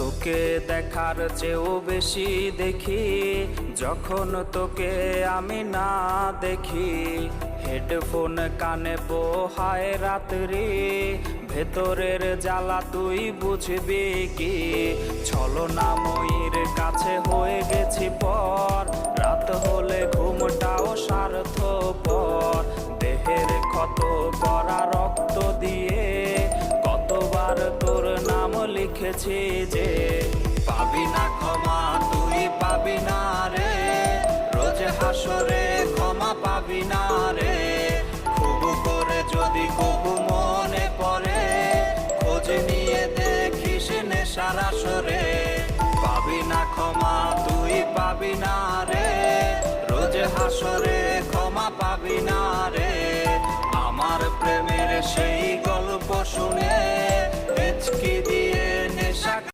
তোকে দেখার চেয়েও বেশি দেখি যখন তোকে আমি না দেখি। হেডফোন কানে পোহায় রাত্রি, ভেতরের জ্বালা তুই বুঝবি কি। ছলনাময়ীর কাছে হয়ে গেছি পর, রাত হলে ঘুমটাও স্বার্থপর। দেহের ক্ষত করা রক্ত দিয়ে কতবার তোর নাম লিখেছি যে, পাবি না ক্ষমা তুই পাবি না রে, রোজ হাসরে ক্ষমা পাবি না রে। খুব করে যদি কবু মনে পড়ে, খোঁজ নিয়ে দেখিস নেশার আসরে। পাবি না ক্ষমা তুই পাবি না রে, রোজ হাসরে ক্ষমা পাবি না রে। আমার প্রেমের সেই গল্প শুনে হেঁচকি দিয়ে